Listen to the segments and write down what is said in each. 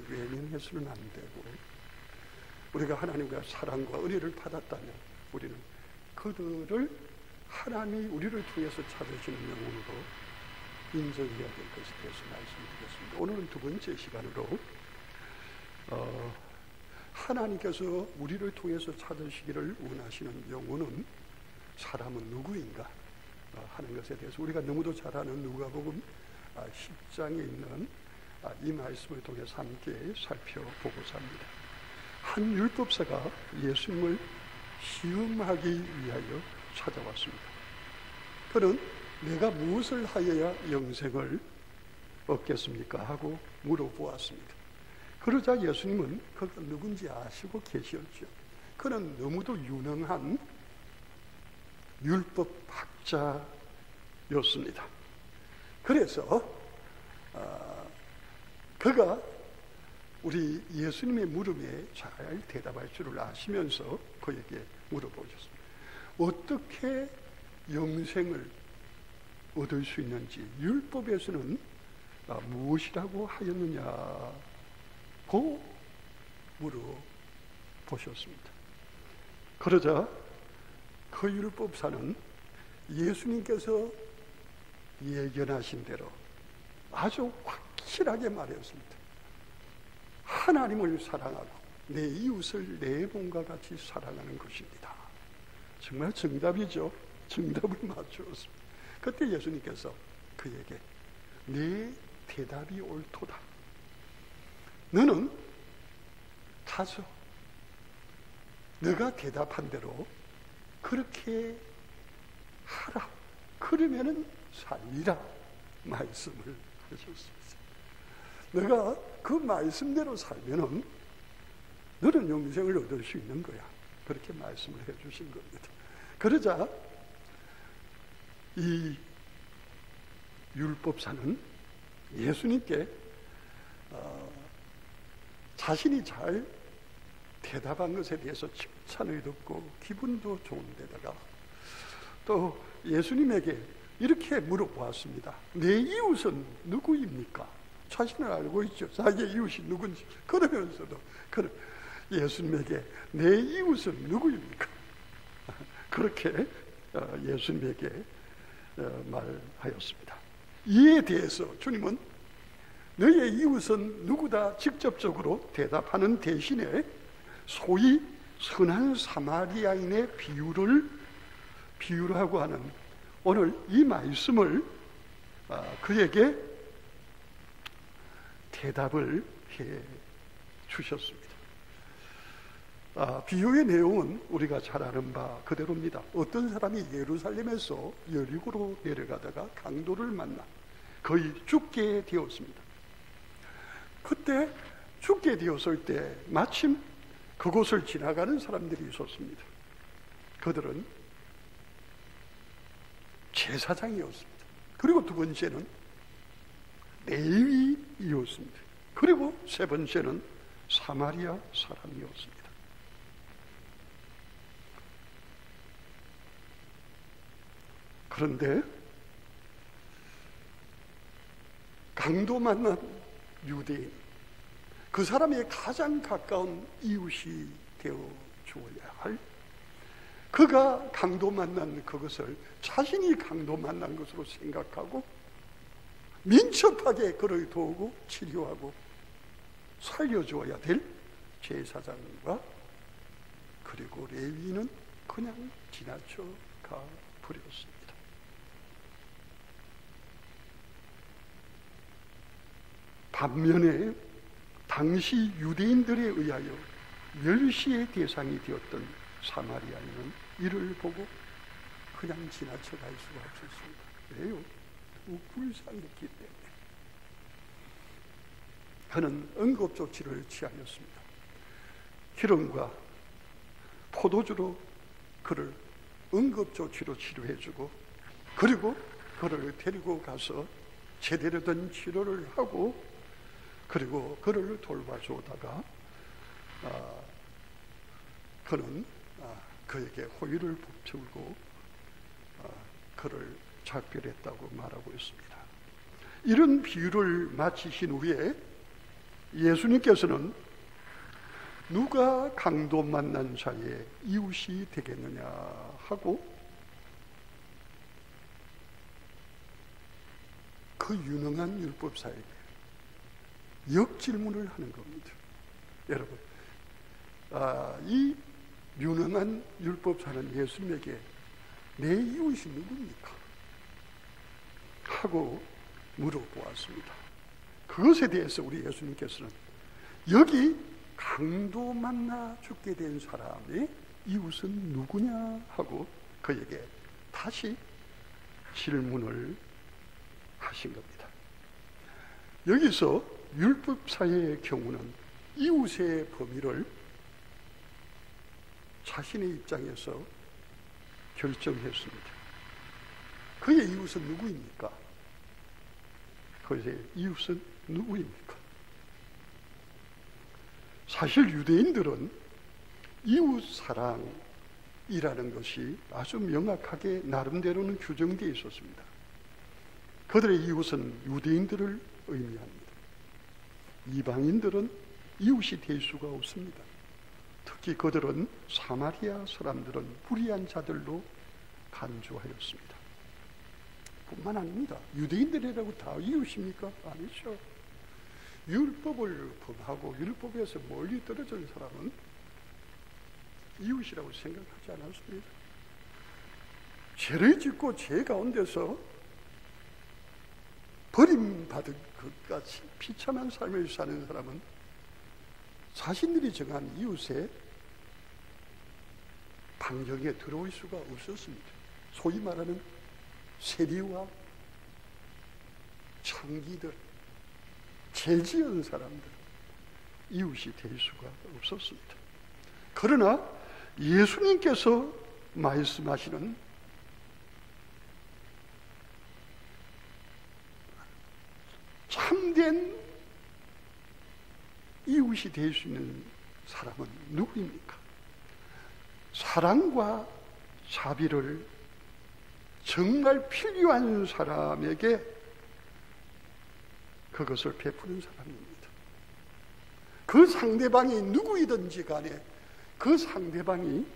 외면해서는 안 되고, 우리가 하나님과 사랑과 은혜를 받았다면 우리는 그들을 하나님이 우리를 통해서 찾으시는 영혼으로 인정해야 될 것에 대해서 말씀드리겠습니다. 오늘은 두 번째 시간으로 하나님께서 우리를 통해서 찾으시기를 원하시는 영혼은 사람은 누구인가 하는 것에 대해서 우리가 너무도 잘 아는 누가복음 10장에 있는 이 말씀을 통해서 함께 살펴보고자 합니다. 한 율법사가 예수님을 시험하기 위하여 찾아왔습니다. 그는 내가 무엇을 하여야 영생을 얻겠습니까? 하고 물어보았습니다. 그러자 예수님은 그가 누군지 아시고 계셨죠. 그는 너무도 유능한 율법학자였습니다. 그래서 그가 우리 예수님의 물음에 잘 대답할 줄을 아시면서 그에게 물어보셨습니다. 어떻게 영생을 얻을 수 있는지 율법에서는 무엇이라고 하였느냐고 물어보셨습니다. 그러자 그 율법사는 예수님께서 예견하신 대로 아주 확실하게 말했습니다. 하나님을 사랑하고 내 이웃을 내 몸과 같이 사랑하는 것입니다. 정말 정답이죠. 정답을 맞추었습니다. 그때 예수님께서 그에게 내 대답이 옳도다. 너는 가서 너가 대답한 대로 그렇게 하라. 그러면은 살리라. 말씀을 하셨습니다. 너가 그 말씀대로 살면은 너는 영생을 얻을 수 있는 거야. 그렇게 말씀을 해주신 겁니다. 그러자 이 율법사는 예수님께 자신이 잘 대답한 것에 대해서 칭찬을 듣고 기분도 좋은데다가 또 예수님에게 이렇게 물어보았습니다. 내 이웃은 누구입니까? 자신을 알고 있죠. 자기의 이웃이 누군지. 그러면서도 그는 예수님에게 내 이웃은 누구입니까? 그렇게 예수님에게 말하였습니다. 이에 대해서 주님은 너의 이웃은 누구다 직접적으로 대답하는 대신에 소위 선한 사마리아인의 비유라고 하는 오늘 이 말씀을 그에게 대답을 해 주셨습니다. 비유의 내용은 우리가 잘 아는 바 그대로입니다. 어떤 사람이 예루살렘에서 여리고로 내려가다가 강도를 만나 거의 죽게 되었습니다. 그때 죽게 되었을 때 마침 그곳을 지나가는 사람들이 있었습니다. 그들은 제사장이었습니다. 그리고 두 번째는 레위이었습니다. 그리고 세 번째는 사마리아 사람이었습니다. 그런데 강도 만난 유대인, 그 사람의 가장 가까운 이웃이 되어 주어야 할, 그가 강도 만난 그것을 자신이 강도 만난 것으로 생각하고 민첩하게 그를 도우고 치료하고 살려주어야 될 제사장과 그리고 레위인은 그냥 지나쳐 가 버렸습니다. 반면에 당시 유대인들에 의하여 멸시의 대상이 되었던 사마리아인은 이를 보고 그냥 지나쳐 갈 수가 없었습니다. 왜요? 불쌍했기 때문에. 그는 응급조치를 취하였습니다. 기름과 포도주로 그를 응급조치로 치료해주고 그리고 그를 데리고 가서 제대로 된 치료를 하고 그리고 그를 돌봐주다가 그는 그에게 호의를 베풀고 그를 작별했다고 말하고 있습니다. 이런 비유를 마치신 후에 예수님께서는 누가 강도 만난 자의 이웃이 되겠느냐 하고 그 유능한 율법사에게 역질문을 하는 겁니다. 여러분, 이 유능한 율법사는 예수님에게 내 이웃이 누굽니까? 하고 물어보았습니다. 그것에 대해서 우리 예수님께서는 여기 강도 만나 죽게 된 사람의 이웃은 누구냐 하고 그에게 다시 질문을 하신 겁니다. 여기서 율법사의 경우는 이웃의 범위를 자신의 입장에서 결정했습니다. 그의 이웃은 누구입니까? 그의 이웃은 누구입니까? 사실 유대인들은 이웃 사랑이라는 것이 아주 명확하게 나름대로는 규정되어 있었습니다. 그들의 이웃은 유대인들을 의미합니다. 이방인들은 이웃이 될 수가 없습니다. 특히 그들은 사마리아 사람들은 불의한 자들로 간주하였습니다. 뿐만 아닙니다. 유대인들이라고 다 이웃입니까? 아니죠. 율법을 범하고 율법에서 멀리 떨어진 사람은 이웃이라고 생각하지 않았습니다. 죄를 짓고 죄 가운데서 버림받은 것같이 비참한 삶을 사는 사람은 자신들이 정한 이웃의 반경에 들어올 수가 없었습니다. 소위 말하는 세리와 창기들, 죄 지은 사람들, 이웃이 될 수가 없었습니다. 그러나 예수님께서 말씀하시는 참된 이웃이 될 수 있는 사람은 누구입니까? 사랑과 자비를 정말 필요한 사람에게 그것을 베푸는 사람입니다. 그 상대방이 누구이든지 간에 그 상대방이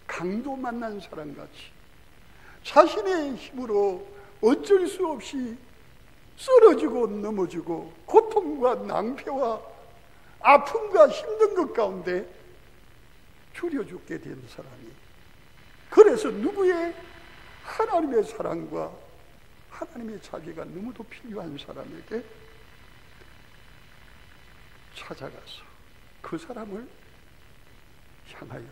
강도 만난 사람같이 자신의 힘으로 어쩔 수 없이 쓰러지고 넘어지고 고통과 낭패와 아픔과 힘든 것 가운데 줄여 죽게 된 사람이, 그래서 누구의 하나님의 사랑과 하나님의 자비가 너무도 필요한 사람에게 찾아가서 그 사람을 향하여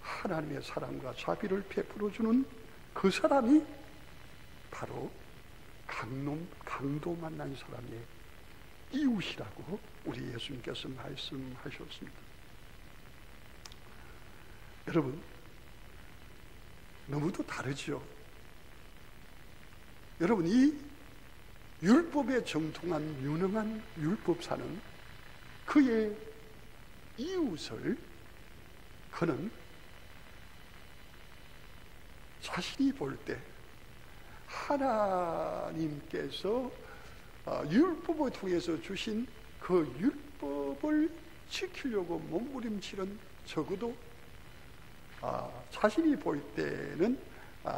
하나님의 사랑과 자비를 베풀어주는 그 사람이 바로 강도 만난 사람의 이웃이라고 우리 예수님께서 말씀하셨습니다. 여러분, 너무도 다르죠. 여러분, 이 율법에 정통한 유능한 율법사는 그의 이웃을 그는 자신이 볼 때 하나님께서 율법을 통해서 주신 그 율법을 지키려고 몸부림치는, 적어도 자신이 볼 때는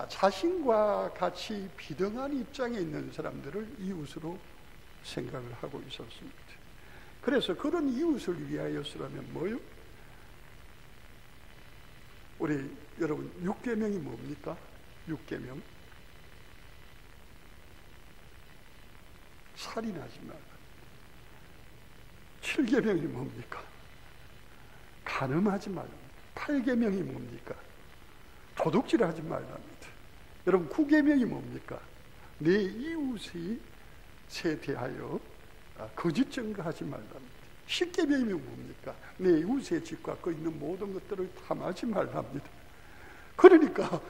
자신과 같이 비등한 입장에 있는 사람들을 이웃으로 생각을 하고 있었습니다. 그래서 그런 이웃을 위하여서라면 뭐요? 우리 여러분, 6계명이 뭡니까? 6계명. 살인하지 말라. 7계명이 뭡니까? 간음하지 말라. 8계명이 뭡니까? 도둑질하지 말랍니다. 여러분, 9계명이 뭡니까? 내 이웃에 대하여 거짓 증거하지 말랍니다. 10계명이 뭡니까? 내 이웃의 집과 그 있는 모든 것들을 탐하지 말랍니다. 그러니까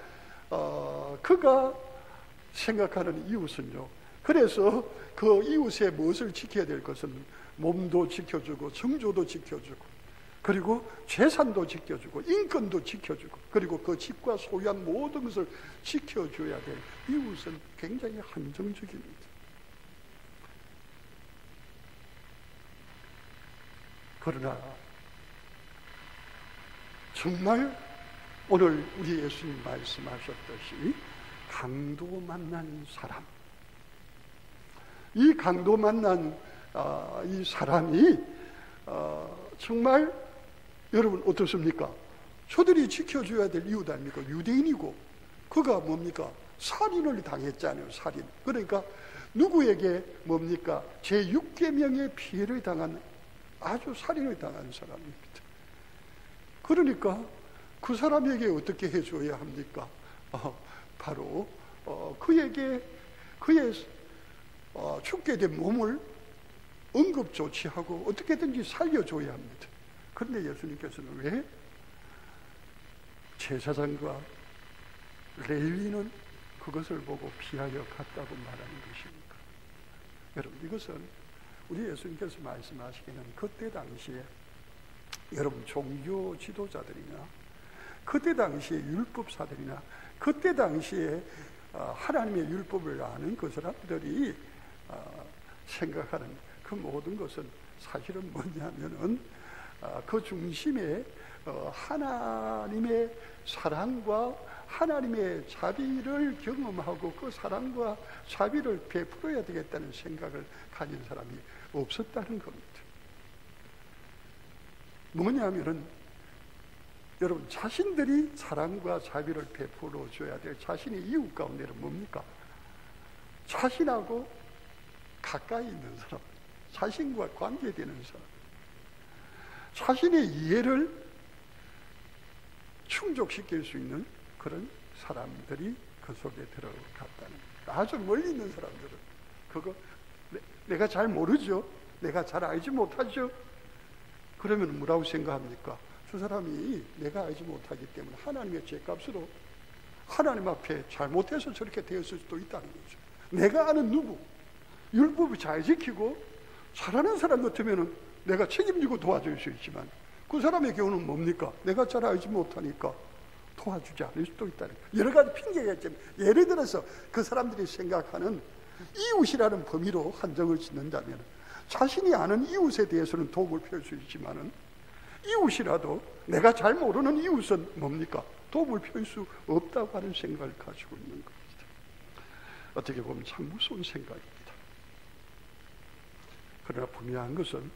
그가 생각하는 이웃은요, 그래서 그 이웃의 무엇을 지켜야 될 것은 몸도 지켜주고 정조도 지켜주고 그리고 재산도 지켜주고 인권도 지켜주고 그리고 그 집과 소유한 모든 것을 지켜줘야 될 이웃은 굉장히 한정적입니다. 그러나 정말 오늘 우리 예수님 말씀하셨듯이 강도 만난 사람, 이 강도 만난 이 사람이 정말 여러분 어떻습니까? 저들이 지켜줘야 될 이유도 아닙니까? 유대인이고 그가 뭡니까? 살인을 당했잖아요. 살인. 그러니까 누구에게 뭡니까? 제6계명의 피해를 당한, 아주 살인을 당한 사람입니다. 그러니까 그 사람에게 어떻게 해줘야 합니까? 바로 그에게 그의 죽게 된 몸을 응급조치하고 어떻게든지 살려줘야 합니다. 그런데 예수님께서는 왜 제사장과 레위인은 그것을 보고 피하여 갔다고 말하는 것입니까? 여러분, 이것은 우리 예수님께서 말씀하시기는 그때 당시에 여러분 종교 지도자들이나 그때 당시에 율법사들이나 그때 당시에 하나님의 율법을 아는 그 사람들이 생각하는 그 모든 것은 사실은 뭐냐면은 그 중심에 하나님의 사랑과 하나님의 자비를 경험하고 그 사랑과 자비를 베풀어야 되겠다는 생각을 가진 사람이 없었다는 겁니다. 뭐냐면은 여러분 자신들이 사랑과 자비를 베풀어 줘야 될 자신의 이웃 가운데는 뭡니까? 자신하고 가까이 있는 사람, 자신과 관계되는 사람, 자신의 이해를 충족시킬 수 있는 그런 사람들이 그 속에 들어갔다는 거예요. 아주 멀리 있는 사람들은 그거 내가 잘 모르죠. 내가 잘 알지 못하죠. 그러면 뭐라고 생각합니까? 저 사람이 내가 알지 못하기 때문에 하나님의 죄값으로 하나님 앞에 잘못해서 저렇게 되었을 수도 있다는 거죠. 내가 아는 누구, 율법을 잘 지키고 잘하는 사람 같으면 내가 책임지고 도와줄 수 있지만 그 사람의 경우는 뭡니까? 내가 잘 알지 못하니까 도와주지 않을 수도 있다는 거예요. 여러 가지 핑계가 있지만 예를 들어서 그 사람들이 생각하는 이웃이라는 범위로 한정을 짓는다면 자신이 아는 이웃에 대해서는 도움을 펼 수 있지만은 이웃이라도 내가 잘 모르는 이웃은 뭡니까? 도움을 펼 수 없다고 하는 생각을 가지고 있는 겁니다. 어떻게 보면 참 무서운 생각입니다. 그러나 분명한 것은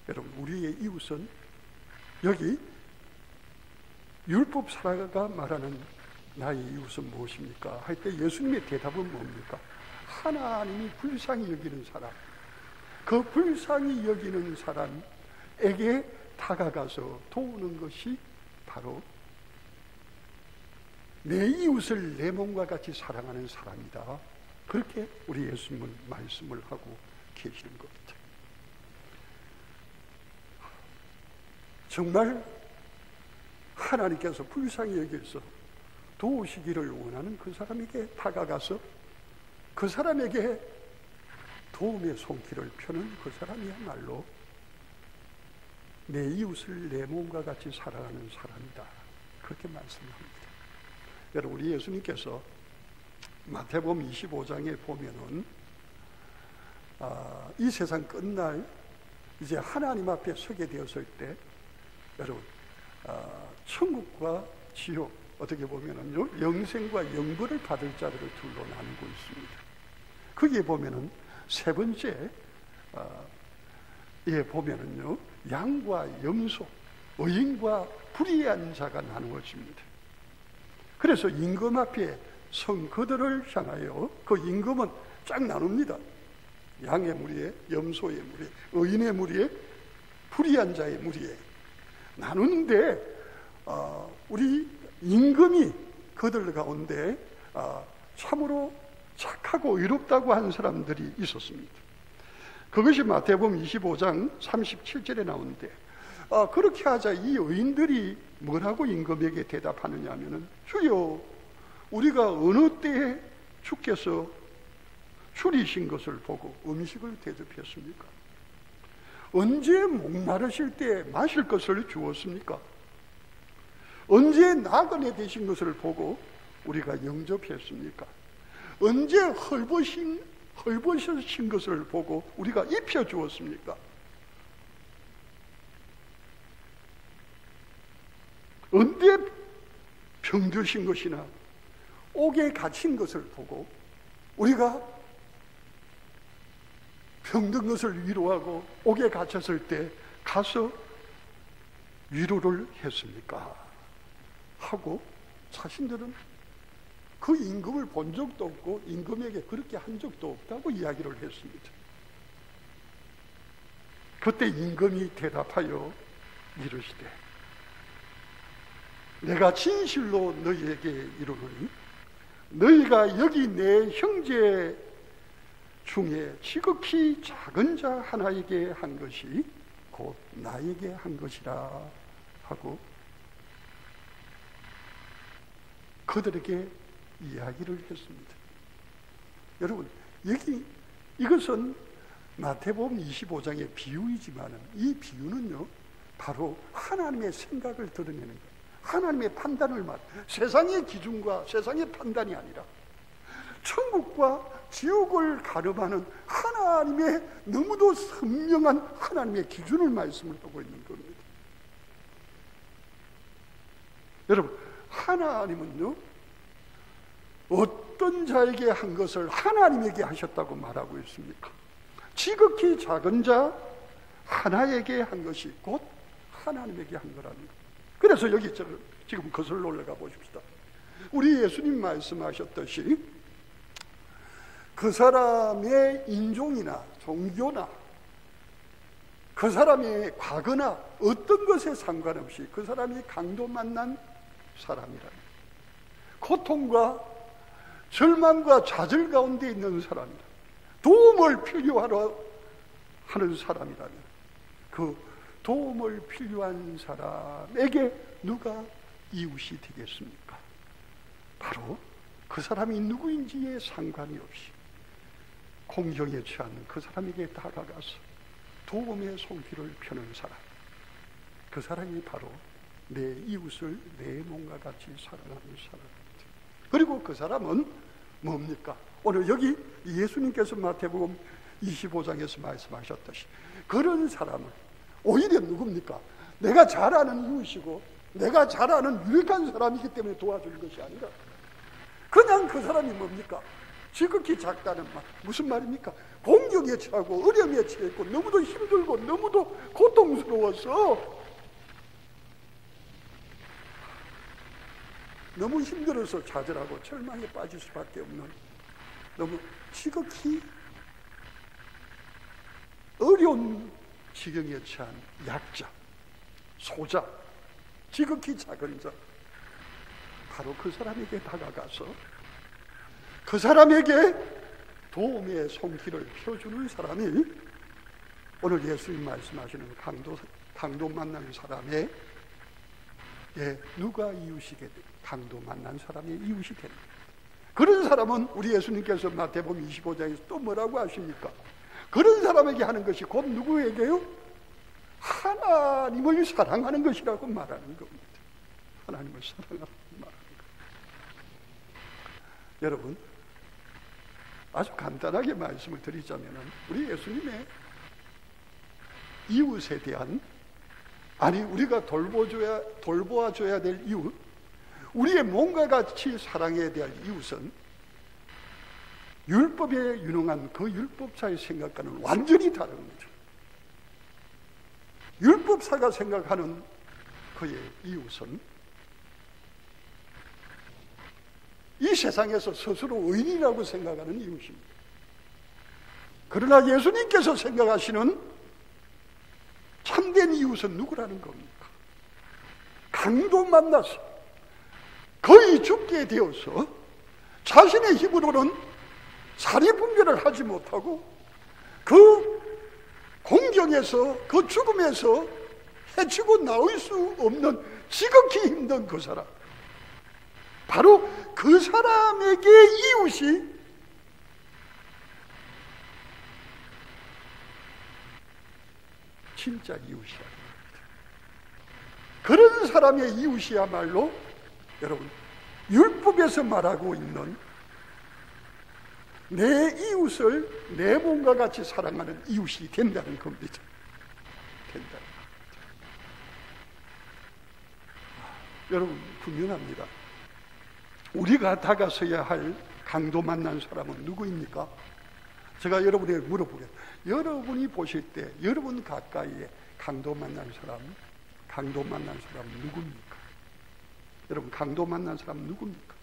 여러분 우리의 이웃은 여기 율법사가 말하는 나의 이웃은 무엇입니까? 할 때 예수님의 대답은 뭡니까? 하나님이 불쌍히 여기는 사람, 그 불쌍히 여기는 사람에게 다가가서 도우는 것이 바로 내 이웃을 내 몸과 같이 사랑하는 사람이다. 그렇게 우리 예수님은 말씀을 하고 계시는 겁니다. 정말 하나님께서 불쌍히 여겨서 도우시기를 원하는 그 사람에게 다가가서 그 사람에게 도움의 손길을 펴는 그 사람이야말로 내 이웃을 내 몸과 같이 사랑하는 사람이다. 그렇게 말씀합니다. 여러분 우리 예수님께서 마태복음 25장에 보면은 이 세상 끝날 이제 하나님 앞에 서게 되었을 때 여러분 천국과 지옥 어떻게 보면은요 영생과 영벌을 받을 자들을 둘로 나누고 있습니다. 거기에 보면은 세 번째 예 보면은요 양과 염소, 의인과 불의한 자가 나누어집니다. 그래서 임금 앞에 선 그들을 향하여 그 임금은 쫙 나눕니다. 양의 무리에, 염소의 무리에, 의인의 무리에, 불의한 자의 무리에 나누는데 우리 임금이 그들 가운데 참으로 착하고 의롭다고 하는 사람들이 있었습니다. 그것이 마태복음 25장 37절에 나오는데 그렇게 하자 이 의인들이 뭐라고 임금에게 대답하느냐 하면은 주여 우리가 어느 때에 주께서 줄이신 것을 보고 음식을 대접했습니까? 언제 목마르실 때 마실 것을 주었습니까? 언제 나그네 되신 것을 보고 우리가 영접했습니까? 언제 헐벗으신 것을 보고 우리가 입혀주었습니까? 언제 병드신 것이나 옥에 갇힌 것을 보고 우리가 병든 것을 위로하고 옥에 갇혔을 때 가서 위로를 했습니까? 하고 자신들은 그 임금을 본 적도 없고 임금에게 그렇게 한 적도 없다고 이야기를 했습니다. 그때 임금이 대답하여 이르시되 내가 진실로 너희에게 이르노니 너희가 여기 내 형제 중에 지극히 작은 자 하나에게 한 것이 곧 나에게 한 것이라 하고 그들에게 이야기를 했습니다. 여러분, 이것은 마태복음 25장의 비유이지만 이 비유는요 바로 하나님의 생각을 드러내는 거예요. 하나님의 판단을 세상의 기준과 세상의 판단이 아니라 천국과 지옥을 가름하는 하나님의 너무도 선명한 하나님의 기준을 말씀을 하고 있는 겁니다. 여러분, 하나님은요 어떤 자에게 한 것을 하나님에게 하셨다고 말하고 있습니까? 지극히 작은 자 하나에게 한 것이 곧 하나님에게 한 거라는 거예요. 그래서 여기 지금 거슬러 올라가 보십시다. 우리 예수님 말씀하셨듯이 그 사람의 인종이나 종교나 그 사람의 과거나 어떤 것에 상관없이 그 사람이 강도 만난 사람이라는 고통과 절망과 좌절 가운데 있는 사람이다. 도움을 필요하러 하는 사람이라면 그 도움을 필요한 사람에게 누가 이웃이 되겠습니까? 바로 그 사람이 누구인지에 상관이 없이 공경에 취하는 그 사람에게 다가가서 도움의 손길을 펴는 사람, 그 사람이 바로 내 이웃을 내 몸과 같이 사랑하는 사람입니다. 그리고 그 사람은 뭡니까? 오늘 여기 예수님께서 마태복음 25장에서 말씀하셨듯이 그런 사람은 오히려 누굽니까? 내가 잘 아는 이웃이고 내가 잘 아는 유력한 사람이기 때문에 도와줄 것이 아니라 그냥 그 사람이 뭡니까? 지극히 작다는 말, 무슨 말입니까? 공경에 처하고 어려움에 처했고 너무도 힘들고 너무도 고통스러워서 너무 힘들어서 좌절하고 절망에 빠질 수밖에 없는 너무 지극히 어려운 지경에 처한 약자, 소자, 지극히 작은 자, 바로 그 사람에게 다가가서 그 사람에게 도움의 손길을 펴주는 사람이 오늘 예수님 말씀하시는 강도 만난 사람의 누가 이웃이 되든 강도 만난 사람의 이웃이 되는 그런 사람은 우리 예수님께서 마태복음 25장에서 또 뭐라고 하십니까? 그런 사람에게 하는 것이 곧 누구에게요? 하나님을 사랑하는 것이라고 말하는 겁니다. 하나님을 사랑하는 말하는 것. 여러분, 아주 간단하게 말씀을 드리자면 우리 예수님의 이웃에 대한 우리가 돌보아줘야 될 이웃, 우리의 몸과 같이 사랑해야 될 이웃은 율법에 유능한 그 율법사의 생각과는 완전히 다릅니다. 율법사가 생각하는 그의 이웃은 이 세상에서 스스로 의인이라고 생각하는 이웃입니다. 그러나 예수님께서 생각하시는 참된 이웃은 누구라는 겁니까? 강도 만나서 거의 죽게 되어서 자신의 힘으로는 사리분별을 하지 못하고 그 공경에서 그 죽음에서 해치고 나올 수 없는 지극히 힘든 그 사람, 바로 그 사람에게 이웃이 진짜 이웃이야. 그런 사람의 이웃이야말로 여러분 율법에서 말하고 있는 내 이웃을 내 몸과 같이 사랑하는 이웃이 된다는 겁니다. 된다는 겁니다. 여러분 분명합니다. 우리가 다가서야 할 강도 만난 사람은 누구입니까? 제가 여러분에게 물어보겠습니다. 여러분이 보실 때 여러분 가까이에 강도 만난 사람 누굽니까? 여러분 강도 만난 사람 누굽니까?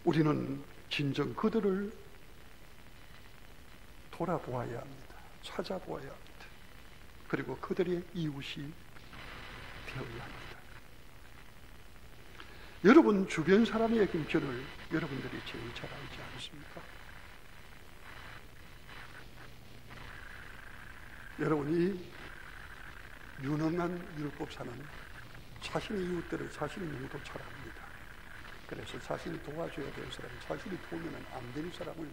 우리는 진정 그들을 돌아보아야 합니다. 찾아보아야 합니다. 그리고 그들의 이웃이 되어야 합니다. 여러분 주변 사람의 형편을 여러분들이 제일 잘 알지 않습니까? 여러분이 유능한 율법사는 자신의 이웃들을 자신의 눈도 잘 압니다. 그래서 자신이 도와줘야 될 사람, 자신이 도우면 안 되는 사람을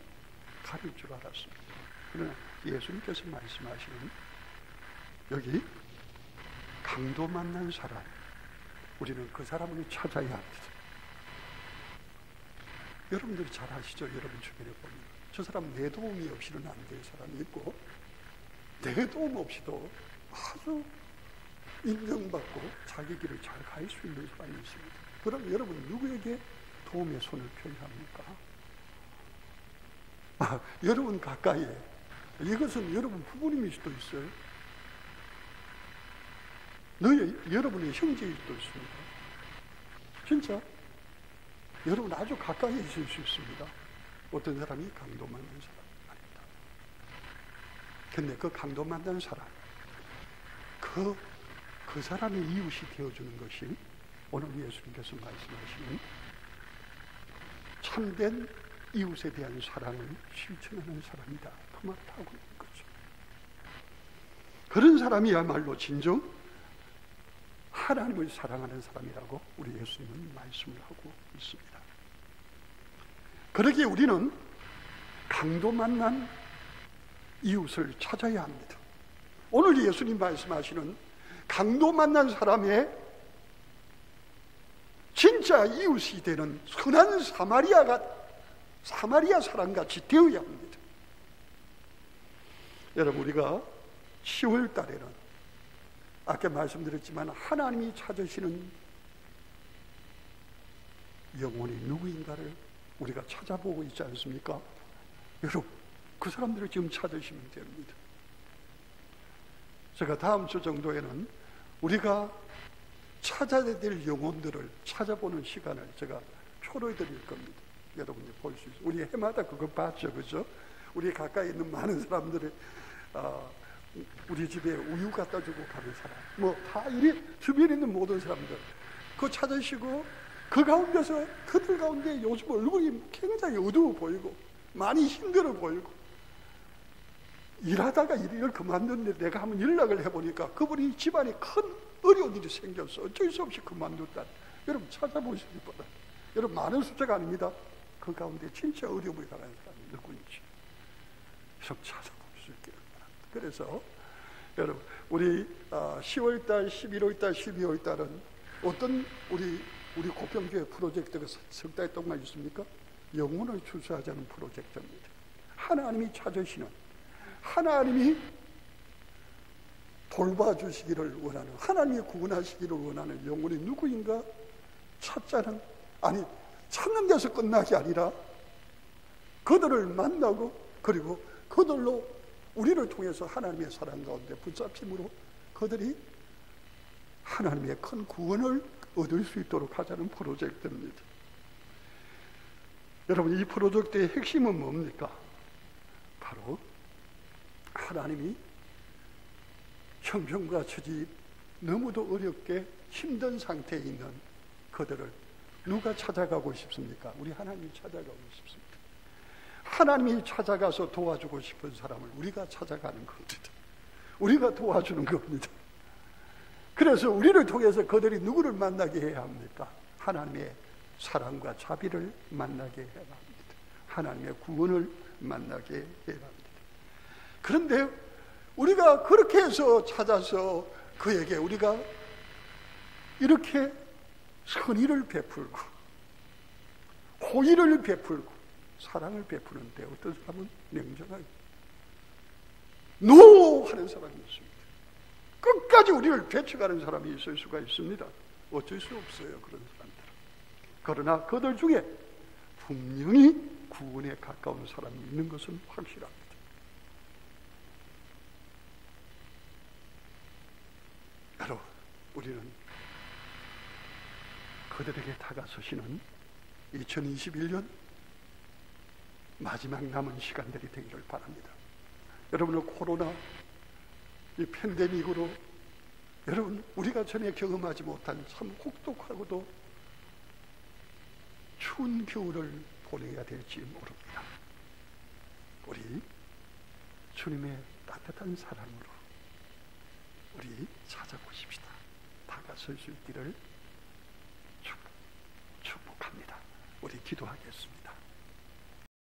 가릴 줄 알았습니다. 그러나 예수님께서 말씀하시는 여기 강도 만난 사람, 우리는 그 사람을 찾아야 합니다. 여러분들이 잘 아시죠? 여러분 주변에 보면 저 사람 내 도움이 없이는 안 될 사람이 있고 내 도움 없이도 아주 인정받고 자기 길을 잘 갈 수 있는 사람이 있습니다. 그럼 여러분 누구에게 도움의 손을 펴야 합니까? 여러분 가까이에, 이것은 여러분 부모님일 수도 있어요. 여러분의 형제일 수도 있습니다. 진짜 여러분 아주 가까이 있을 수 있습니다. 어떤 사람이 강도 만난 사람 아닙니다. 근데 그 강도 만난 사람, 그 사람의 이웃이 되어주는 것이 오늘 예수님께서 말씀하시는 참된 이웃에 대한 사랑을 실천하는 사람이다. 그 말을 하고 있는 거죠. 그런 사람이야말로 진정 하나님을 사랑하는 사람이라고 우리 예수님은 말씀을 하고 있습니다. 그러기에 우리는 강도 만난 이웃을 찾아야 합니다. 오늘 예수님 말씀하시는 강도 만난 사람의 진짜 이웃이 되는 선한 사마리아 사람같이 되어야 합니다. 여러분 우리가 10월 달에는 아까 말씀드렸지만 하나님이 찾으시는 영혼이 누구인가를 우리가 찾아보고 있지 않습니까? 여러분 그 사람들을 지금 찾으시면 됩니다. 제가 다음 주 정도에는 우리가 찾아야 될 영혼들을 찾아보는 시간을 제가 표로해 드릴 겁니다. 여러분이 볼 수 있어요. 우리 해마다 그거 봤죠, 그죠? 우리 가까이 있는 많은 사람들이 우리 집에 우유 갖다 주고 가는 사람, 뭐 다 이리 주변에 있는 모든 사람들 그거 찾으시고 그 가운데서 그들 가운데 요즘 얼굴이 굉장히 어두워 보이고 많이 힘들어 보이고 일하다가 일을 그만뒀는데 내가 한번 연락을 해보니까 그분이 집안에 큰 어려운 일이 생겨서 어쩔 수 없이 그만뒀다. 여러분 찾아보시기 바랍니다. 여러분 많은 숫자가 아닙니다. 그 가운데 진짜 어려움을 당하는 사람이 누구인지 계속 찾아볼 수 있기를 바랍니다. 그래서 여러분 우리 10월달, 11월달, 12월달은 어떤 우리 고평교회 프로젝트가 석 달 동안 있습니까? 영혼을 추수하자는 프로젝트입니다. 하나님이 찾으시는, 하나님이 돌봐주시기를 원하는, 하나님이 구원하시기를 원하는 영혼이 누구인가 찾자는, 아니 찾는 데서 끝나기 아니라 그들을 만나고 그리고 그들로 우리를 통해서 하나님의 사랑 가운데 붙잡힘으로 그들이 하나님의 큰 구원을 얻을 수 있도록 하자는 프로젝트입니다. 여러분 이 프로젝트의 핵심은 뭡니까? 바로 하나님이 형편과 처지 너무도 어렵게 힘든 상태에 있는 그들을 누가 찾아가고 싶습니까? 우리 하나님이 찾아가고 싶습니다. 하나님이 찾아가서 도와주고 싶은 사람을 우리가 찾아가는 겁니다. 우리가 도와주는 겁니다. 그래서 우리를 통해서 그들이 누구를 만나게 해야 합니까? 하나님의 사랑과 자비를 만나게 해야 합니다. 하나님의 구원을 만나게 해야 합니다. 그런데 우리가 그렇게 해서 찾아서 그에게 우리가 이렇게 선의를 베풀고 호의를 베풀고 사랑을 베푸는데 어떤 사람은 냉정하게 노 하는 사람이 있습니다. 끝까지 우리를 배척하는 사람이 있을 수가 있습니다. 어쩔 수 없어요, 그런 사람들은. 그러나 그들 중에 분명히 구원에 가까운 사람이 있는 것은 확실합니다. 여러분, 우리는 그들에게 다가서시는 2021년 마지막 남은 시간들이 되기를 바랍니다. 여러분은 코로나 이 팬데믹으로 여러분 우리가 전에 경험하지 못한 참 혹독하고도 추운 겨울을 보내야 될지 모릅니다. 우리 주님의 따뜻한 사랑으로 우리 찾아보십시다. 다가설 수 있기를 축복합니다. 우리 기도하겠습니다.